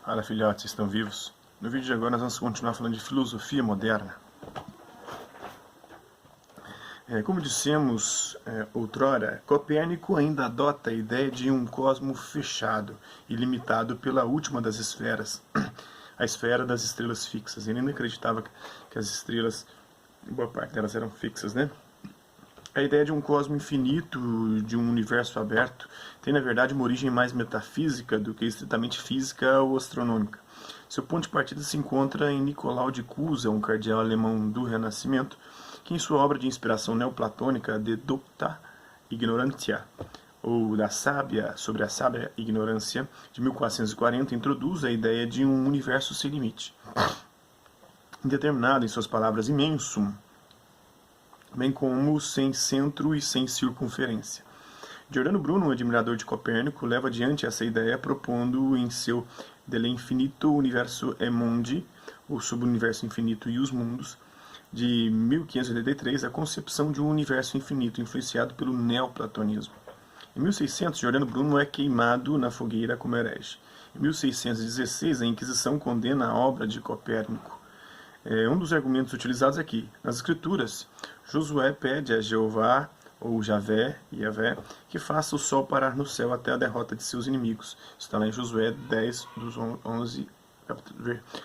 Fala filhotes, estão vivos? No vídeo de agora nós vamos continuar falando de filosofia moderna. Como dissemos outrora, Copérnico ainda adota a ideia de um cosmo fechado e limitado pela última das esferas, a esfera das estrelas fixas. Ele ainda acreditava que as estrelas, boa parte delas eram fixas, né? A ideia de um cosmo infinito, de um universo aberto, tem na verdade uma origem mais metafísica do que estritamente física ou astronômica. Seu ponto de partida se encontra em Nicolau de Cusa, um cardeal alemão do Renascimento, que em sua obra de inspiração neoplatônica De Docta Ignorantia, ou sobre a sábia ignorância, de 1440, introduz a ideia de um universo sem limite, indeterminado, em suas palavras, immensum, bem como sem centro e sem circunferência. Giordano Bruno, um admirador de Copérnico, leva adiante essa ideia propondo em seu De l'Infinito Universo e Mondi, ou sobre o universo infinito e os mundos, de 1583, a concepção de um universo infinito influenciado pelo neoplatonismo. Em 1600, Giordano Bruno é queimado na fogueira como herege. Em 1616, a Inquisição condena a obra de Copérnico. Um dos argumentos utilizados aqui, nas Escrituras, Josué pede a Jeová, ou Javé, que faça o sol parar no céu até a derrota de seus inimigos. Está lá em Josué 10,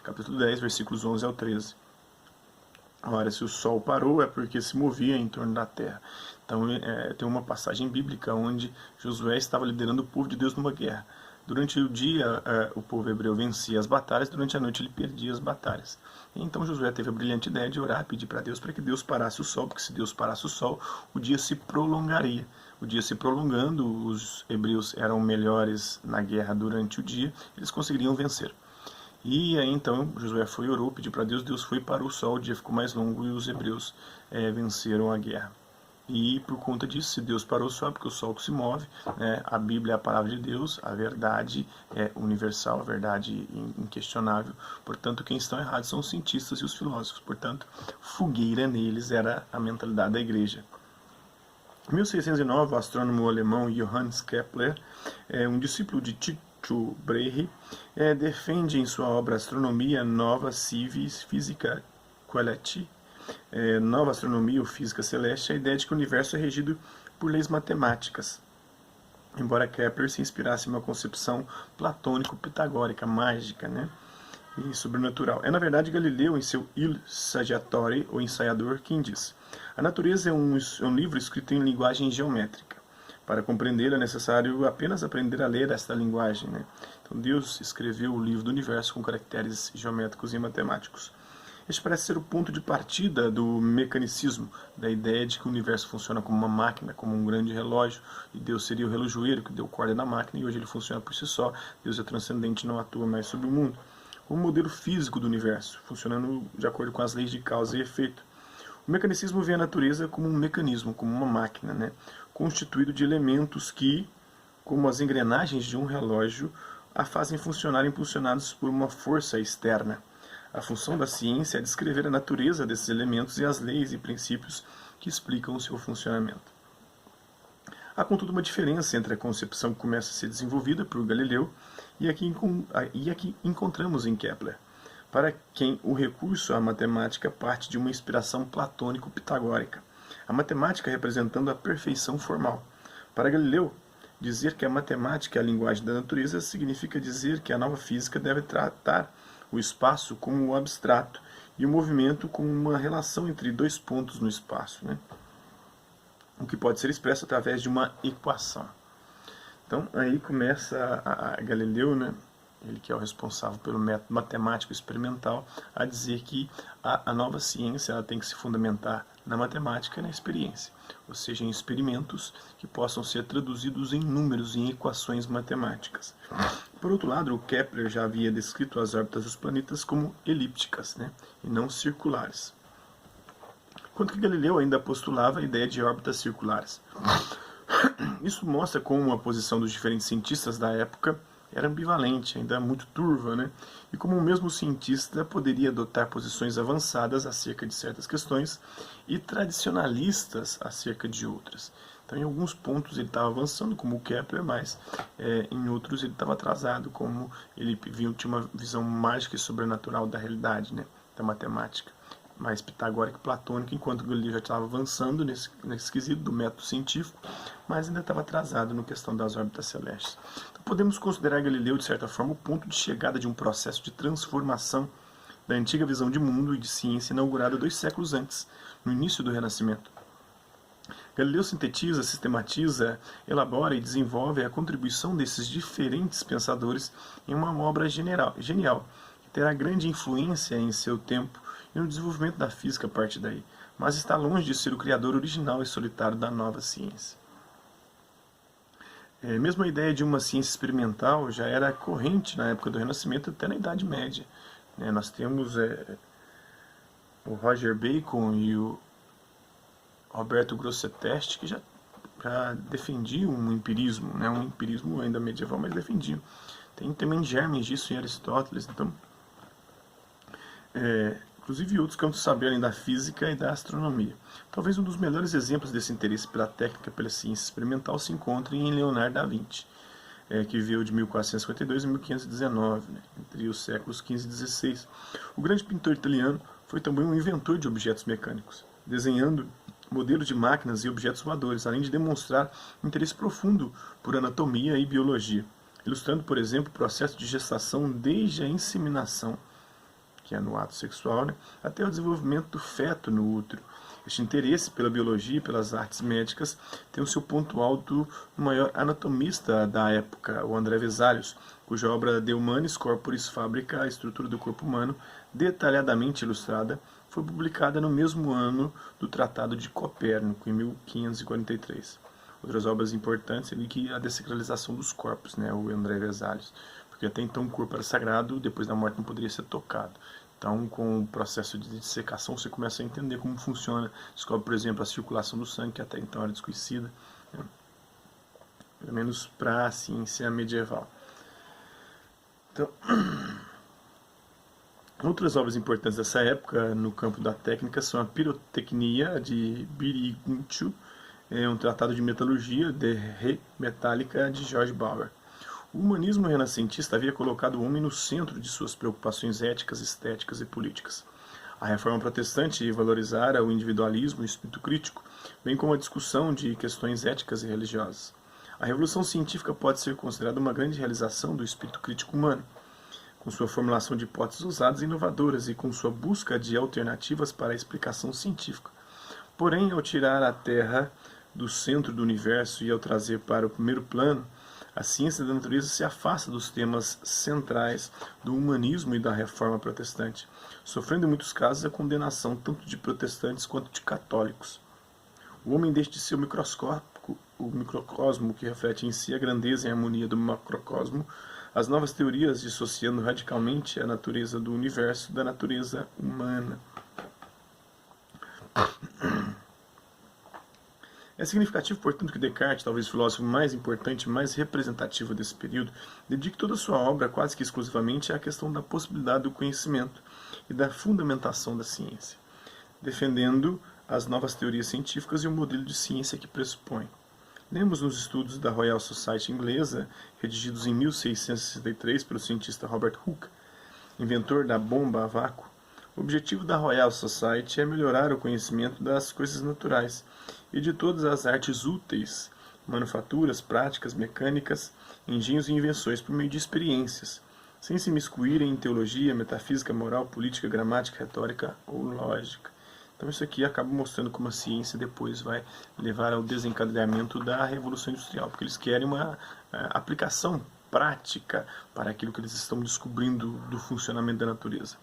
capítulo 10, versículos 11 ao 13. Ora, se o sol parou é porque se movia em torno da terra. Então tem uma passagem bíblica onde Josué estava liderando o povo de Deus numa guerra. Durante o dia, o povo hebreu vencia as batalhas, durante a noite ele perdia as batalhas. Então Josué teve a brilhante ideia de orar, pedir para Deus para que Deus parasse o sol, porque se Deus parasse o sol, o dia se prolongaria. O dia se prolongando, os hebreus eram melhores na guerra durante o dia, eles conseguiriam vencer. E aí então Josué foi e orou, pediu para Deus, Deus foi para o sol, o dia ficou mais longo e os hebreus venceram a guerra. E por conta disso, se Deus parou o sol, é porque o sol que se move, a Bíblia é a palavra de Deus, a verdade é universal, a verdade inquestionável. Portanto, quem estão errados são os cientistas e os filósofos. Portanto, fogueira neles era a mentalidade da igreja. Em 1609, o astrônomo alemão Johannes Kepler, um discípulo de Tycho Brahe, defende em sua obra Astronomia Nova Civis Physica Coeleti, Nova Astronomia ou Física Celeste, a ideia de que o universo é regido por leis matemáticas, embora Kepler se inspirasse em uma concepção platônico-pitagórica, mágica, e sobrenatural. É na verdade Galileu, em seu Il Saggiatore, ou Ensaiador, quem diz: a natureza é um livro escrito em linguagem geométrica. Para compreender é necessário apenas aprender a ler esta linguagem. Então Deus escreveu o livro do universo com caracteres geométricos e matemáticos. Este parece ser o ponto de partida do mecanicismo, da ideia de que o universo funciona como uma máquina, como um grande relógio, e Deus seria o relojoeiro que deu corda na máquina, e hoje ele funciona por si só. Deus é transcendente e não atua mais sobre o mundo. O modelo físico do universo, funcionando de acordo com as leis de causa e efeito. O mecanicismo vê a natureza como um mecanismo, como uma máquina, constituído de elementos que, como as engrenagens de um relógio, a fazem funcionar impulsionados por uma força externa. A função da ciência é descrever a natureza desses elementos e as leis e princípios que explicam o seu funcionamento. Há, contudo, uma diferença entre a concepção que começa a ser desenvolvida por Galileu e a que encontramos em Kepler, para quem o recurso à matemática parte de uma inspiração platônico-pitagórica, a matemática representando a perfeição formal. Para Galileu, dizer que a matemática é a linguagem da natureza significa dizer que a nova física deve tratar o espaço como o abstrato e o movimento como uma relação entre dois pontos no espaço, o que pode ser expresso através de uma equação. Então aí começa a Galileu, ele que é o responsável pelo método matemático experimental, a dizer que a nova ciência ela tem que se fundamentar na matemática e na experiência, ou seja, em experimentos que possam ser traduzidos em números, em equações matemáticas. Por outro lado, o Kepler já havia descrito as órbitas dos planetas como elípticas, e não circulares. Enquanto que Galileu ainda postulava a ideia de órbitas circulares. Isso mostra como a posição dos diferentes cientistas da época era ambivalente, ainda muito turva, e como o mesmo cientista poderia adotar posições avançadas acerca de certas questões e tradicionalistas acerca de outras. Então, em alguns pontos ele estava avançando, como o Kepler, mas em outros ele estava atrasado, como ele tinha uma visão mágica e sobrenatural da realidade, né, da matemática, mais pitagórica e platônica, enquanto Galileu já estava avançando nesse quesito do método científico, mas ainda estava atrasado na questão das órbitas celestes. Então, podemos considerar Galileu, de certa forma, o ponto de chegada de um processo de transformação da antiga visão de mundo e de ciência inaugurada 2 séculos antes, no início do Renascimento. Galileu sintetiza, sistematiza, elabora e desenvolve a contribuição desses diferentes pensadores em uma obra genial, que terá grande influência em seu tempo e no desenvolvimento da física a partir daí, mas está longe de ser o criador original e solitário da nova ciência. Mesmo a ideia de uma ciência experimental já era corrente na época do Renascimento até na Idade Média. Nós temos o Roger Bacon e o Roberto Grosseteste, que já defendiam um empirismo ainda medieval, mas defendiam. Tem também germes disso em Aristóteles, então, inclusive outros campos do saber além da física e da astronomia. Talvez um dos melhores exemplos desse interesse pela técnica, pela ciência experimental, se encontre em Leonardo da Vinci, que viveu de 1452 a 1519, entre os séculos XV e XVI. O grande pintor italiano foi também um inventor de objetos mecânicos, desenhando modelos de máquinas e objetos voadores, além de demonstrar interesse profundo por anatomia e biologia, ilustrando, por exemplo, o processo de gestação desde a inseminação, que é no ato sexual, até o desenvolvimento do feto no útero. Este interesse pela biologia e pelas artes médicas tem o seu ponto alto no maior anatomista da época, o André Vesalius, cuja obra De Humanis Corporis Fabrica, a estrutura do corpo humano, detalhadamente ilustrada, foi publicada no mesmo ano do Tratado de Copérnico, em 1543. Outras obras importantes ali que a Desacralização dos Corpos, o André Vesalius, porque até então o corpo era sagrado, depois da morte não poderia ser tocado. Então, com o processo de dissecação, você começa a entender como funciona. Descobre, por exemplo, a circulação do sangue, que até então era desconhecida, pelo menos para a ciência medieval. Então, outras obras importantes dessa época no campo da técnica são a Pirotecnia de Birigunchu, um tratado de metalurgia de Re Metálica de George Bauer. O humanismo renascentista havia colocado o homem no centro de suas preocupações éticas, estéticas e políticas. A reforma protestante valorizara o individualismo e o espírito crítico, bem como a discussão de questões éticas e religiosas. A revolução científica pode ser considerada uma grande realização do espírito crítico humano, com sua formulação de hipóteses ousadas e inovadoras e com sua busca de alternativas para a explicação científica. Porém, ao tirar a Terra do centro do universo e ao trazer para o primeiro plano, a ciência da natureza se afasta dos temas centrais do humanismo e da reforma protestante, sofrendo em muitos casos a condenação tanto de protestantes quanto de católicos. O homem deixa de ser o microcosmo que reflete em si a grandeza e a harmonia do macrocosmo, as novas teorias dissociando radicalmente a natureza do universo da natureza humana. É significativo, portanto, que Descartes, talvez o filósofo mais importante e mais representativo desse período, dedique toda a sua obra quase que exclusivamente à questão da possibilidade do conhecimento e da fundamentação da ciência, defendendo as novas teorias científicas e o modelo de ciência que pressupõe. Lemos nos estudos da Royal Society inglesa, redigidos em 1663 pelo cientista Robert Hooke, inventor da bomba a vácuo. O objetivo da Royal Society é melhorar o conhecimento das coisas naturais e de todas as artes úteis, manufaturas, práticas, mecânicas, engenhos e invenções por meio de experiências, sem se miscuírem em teologia, metafísica, moral, política, gramática, retórica ou lógica. Então isso aqui acaba mostrando como a ciência depois vai levar ao desencadeamento da Revolução Industrial, porque eles querem uma aplicação prática para aquilo que eles estão descobrindo do funcionamento da natureza.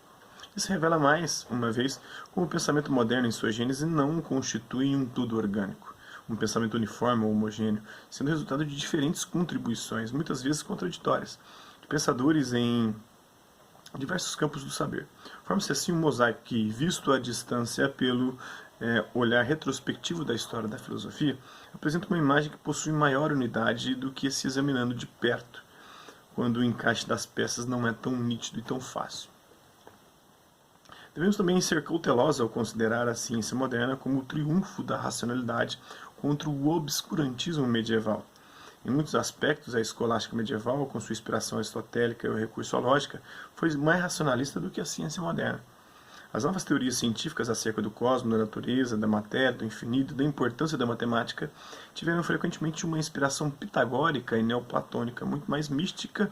Isso revela mais, uma vez, como o pensamento moderno em sua gênese não constitui um todo orgânico, um pensamento uniforme ou homogêneo, sendo resultado de diferentes contribuições, muitas vezes contraditórias, de pensadores em diversos campos do saber. Forma-se assim um mosaico que, visto à distância pelo olhar retrospectivo da história da filosofia, apresenta uma imagem que possui maior unidade do que se examinando de perto, quando o encaixe das peças não é tão nítido e tão fácil. Devemos também ser cautelosos ao considerar a ciência moderna como o triunfo da racionalidade contra o obscurantismo medieval. Em muitos aspectos, a escolástica medieval, com sua inspiração aristotélica e o recurso à lógica, foi mais racionalista do que a ciência moderna. As novas teorias científicas acerca do cosmos, da natureza, da matéria, do infinito, da importância da matemática, tiveram frequentemente uma inspiração pitagórica e neoplatônica, muito mais mística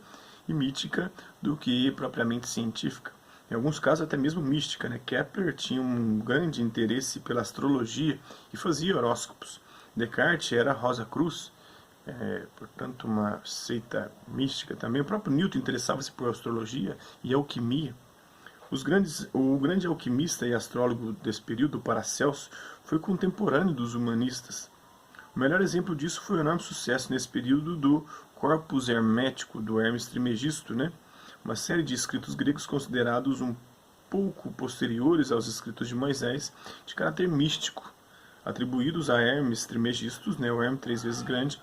e mítica do que propriamente científica. Em alguns casos até mesmo mística, né? Kepler tinha um grande interesse pela astrologia e fazia horóscopos. Descartes era Rosa Cruz, portanto uma seita mística também. O próprio Newton interessava-se por astrologia e alquimia. O grande alquimista e astrólogo desse período, Paracelso, foi contemporâneo dos humanistas. O melhor exemplo disso foi o enorme sucesso nesse período do Corpus Hermético, do Hermes Trismegisto, né? Uma série de escritos gregos considerados um pouco posteriores aos escritos de Moisés, de caráter místico, atribuídos a Hermes Trismegistus, né? O Hermes 3 vezes grande,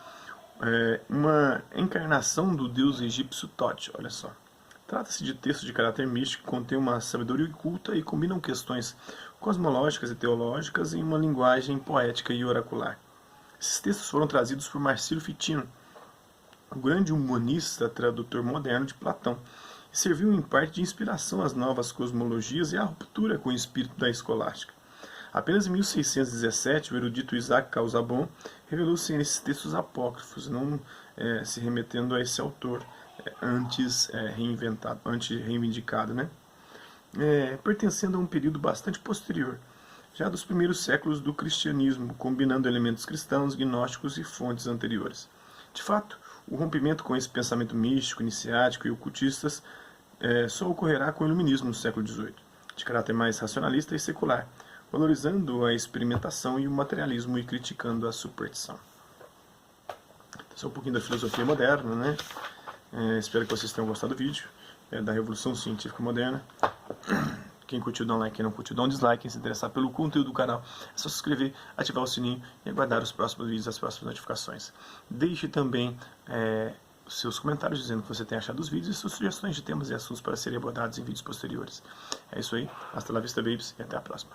uma encarnação do deus egípcio Thoth, olha só. Trata-se de textos de caráter místico que contêm uma sabedoria oculta e combinam questões cosmológicas e teológicas em uma linguagem poética e oracular. Esses textos foram trazidos por Marcílio Fitino, o grande humanista tradutor moderno de Platão, e serviu em parte de inspiração às novas cosmologias e à ruptura com o espírito da escolástica. Apenas em 1617, o erudito Isaac Casaubon revelou-se nesses textos apócrifos, não se remetendo a esse autor antes reivindicado, né? Pertencendo a um período bastante posterior, já dos primeiros séculos do cristianismo, combinando elementos cristãos, gnósticos e fontes anteriores. De fato, o rompimento com esse pensamento místico, iniciático e ocultistas só ocorrerá com o iluminismo no século XVIII, de caráter mais racionalista e secular, valorizando a experimentação e o materialismo e criticando a superstição. Esse é um pouquinho da filosofia moderna, né? Espero que vocês tenham gostado do vídeo, da Revolução Científica Moderna. Quem curtiu, dá um like, quem não curtiu, dá um dislike. Quem se interessar pelo conteúdo do canal, é só se inscrever, ativar o sininho e aguardar os próximos vídeos, as próximas notificações. Deixe também os seus comentários dizendo o que você tem achado dos vídeos e suas sugestões de temas e assuntos para serem abordados em vídeos posteriores. É isso aí, hasta la vista, babies, e até a próxima.